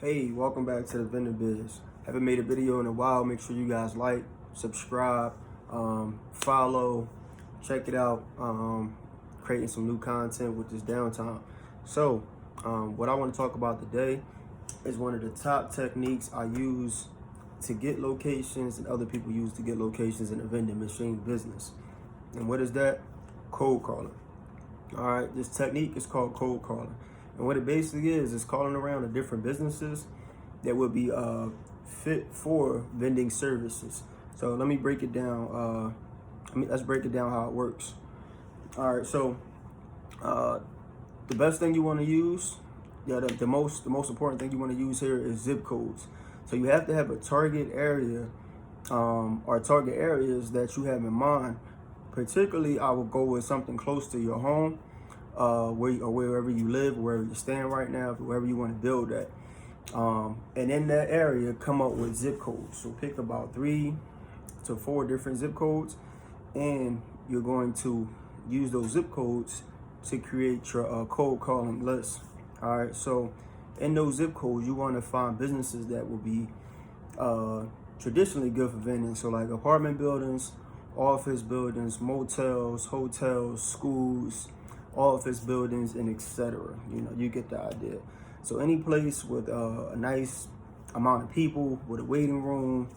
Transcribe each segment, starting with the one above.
Hey, welcome back to the Vending Biz. Haven't made a video in a while. Make sure you guys like, subscribe, follow, check it out. Creating some new content with this downtime. So, what I want to talk about today is one of the top techniques I use to get locations and other people use to get locations in the vending machine business. And what is that? Cold calling. All right, this technique is called cold calling. And what it basically is calling around to different businesses that would be fit for vending services. So let me break it down. Let's break it down how it works. All right, so the best thing you want to use, the most important thing you want to use here is zip codes. So you have to have a target area or target areas that you have in mind. Particularly, I would go with something close to your home, wherever you live, wherever you stand right now, wherever you want to build at. And in that area, come up with zip codes. So pick about 3 to 4 different zip codes, and you're going to use those zip codes to create your cold calling list. All right. So in those zip codes, you want to find businesses that will be traditionally good for vending. So like apartment buildings, office buildings, motels, hotels, schools, office buildings, and etc. You get the idea. So any place with a nice amount of people, with a waiting room,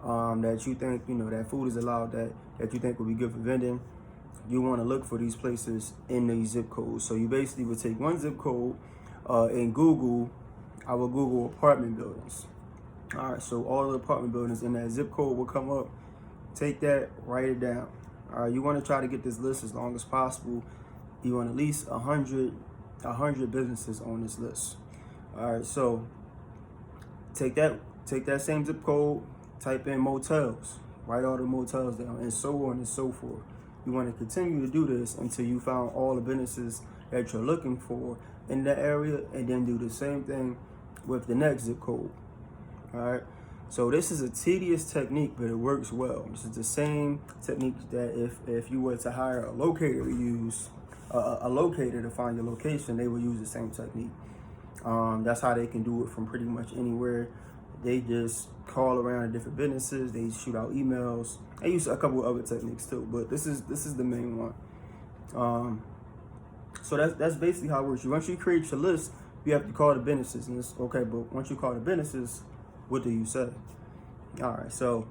that you think, that food is allowed, that you think would be good for vending, you want to look for these places in these zip codes. So you basically would take one zip code in Google. I will Google apartment buildings. All right, so all the apartment buildings in that zip code will come up. Take that, write it down. All right, you want to try to get this list as long as possible. You want at least 100 businesses on this list. All right, so take that same zip code, type in motels, write all the motels down, and so on and so forth. You want to continue to do this until you found all the businesses that you're looking for in that area, and then do the same thing with the next zip code. All right. So this is a tedious technique, but it works well. This is the same technique that if you were to hire a locator to use, a locator to find your location, they will use the same technique. That's how they can do it from pretty much anywhere. They just call around to different businesses. They shoot out emails. They use a couple of other techniques too, but this is the main one. So that's basically how it works. Once you create your list, you have to call the businesses, and it's okay. But once you call the businesses, what do you say? All right, so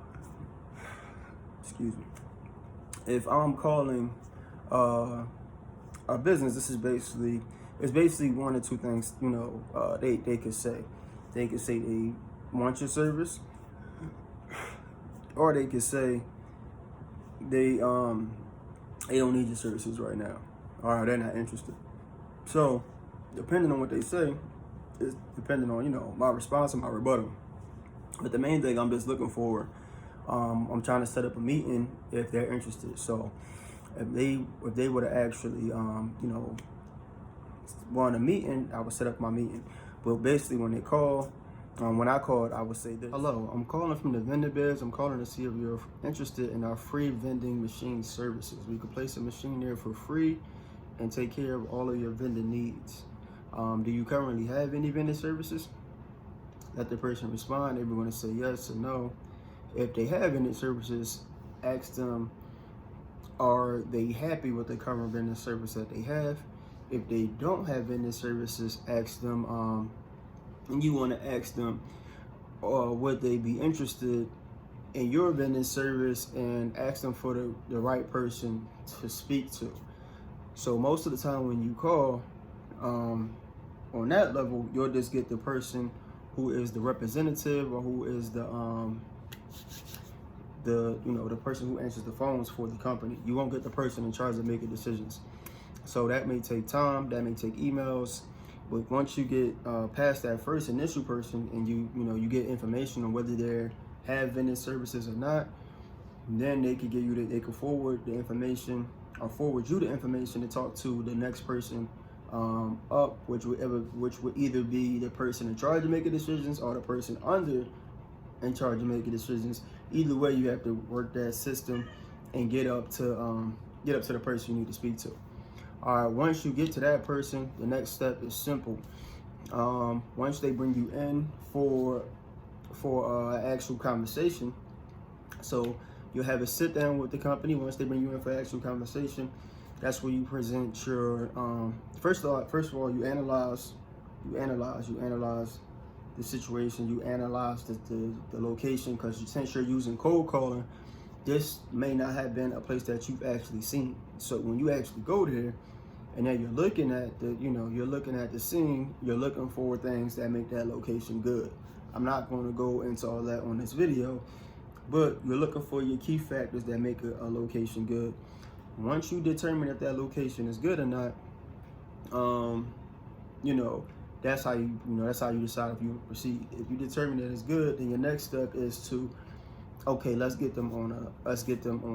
excuse me. If I'm calling a business, it's basically one or two things. They could say. They could say they want your service, or they could say they don't need your services right now. All right, they're not interested. So depending on what they say, is depending on my response and my rebuttal. But the main thing I'm just looking for, I'm trying to set up a meeting if they're interested. So if they would have actually want a meeting, I would set up my meeting. But basically when they call, when I called, I would say this: hello, I'm calling from the Vending Biz. I'm calling to see if you're interested in our free vending machine services. We can place a machine there for free and take care of all of your vending needs. Do you currently have any vending services? Let the person respond. They're going to say yes or no. If they have vending services, ask them, are they happy with the current vending service that they have? If they don't have vending services, ask them, and you want to ask them, would they be interested in your vending service, and ask them for the right person to speak to. So most of the time when you call, on that level, you'll just get the person who is the representative, or who is the person who answers the phones for the company. You won't get the person in charge of making decisions. So that may take time, that may take emails, but once you get past that first initial person, and you get information on whether they have vending services or not, then they could they could forward the information, or forward you the information to talk to the next person up, which would either be the person in charge of making decisions, or the person under in charge of making decisions. Either way, you have to work that system and get up to the person you need to speak to. All right, once you get to that person, the next step is simple. Once they bring you in for actual conversation, so you'll have a sit down with the company. Once they bring you in for actual conversation, that's where you present your first of all you analyze the situation, you analyze the location, because since you're using cold calling, this may not have been a place that you've actually seen. So when you actually go there and then you're looking at the scene, you're looking for things that make that location good. I'm not going to go into all that on this video, but you're looking for your key factors that make a location good. Once you determine if that location is good or not, that's how you decide if you proceed. If you determine that it's good, then your next step is to, okay, let's get them on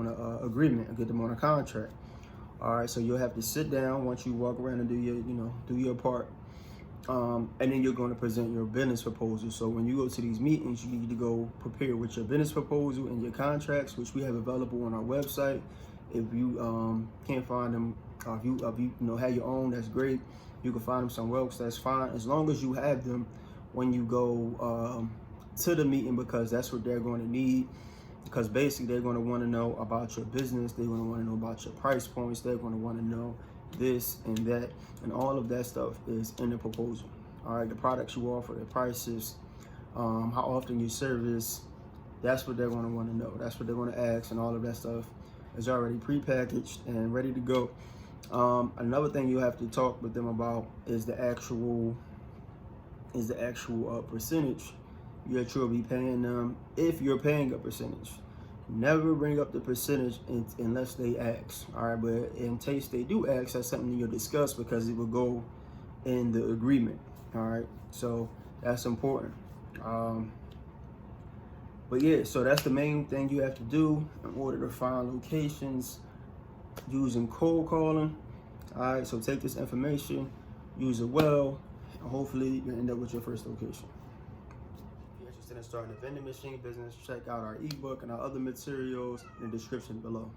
a agreement and get them on a contract. All right, so you'll have to sit down once you walk around and do your part, and then you're going to present your business proposal. So when you go to these meetings, you need to go prepared with your business proposal and your contracts, which we have available on our website. If you can't find them, if you have your own, that's great. You can find them somewhere else, that's fine, as long as you have them when you go to the meeting, because that's what they're going to need. Because basically they're going to want to know about your business, they're going to want to know about your price points, they're going to want to know this and that, and all of that stuff is in the proposal. All right, the products you offer, the prices, how often you service, that's what they're going to want to know. That's what they're going to ask, and all of that stuff is already prepackaged and ready to go. Another thing you have to talk with them about is the actual percentage that you'll be paying them, if you're paying a percentage. Never bring up the percentage unless they ask. All right, but in case they do ask, that's something you'll discuss, because it will go in the agreement. All right, so that's important. But yeah, so that's the main thing you have to do in order to find locations using cold calling. All right, so take this information, use it well, and hopefully you end up with your first location. If you're interested in starting a vending machine business, check out our ebook and our other materials in the description below.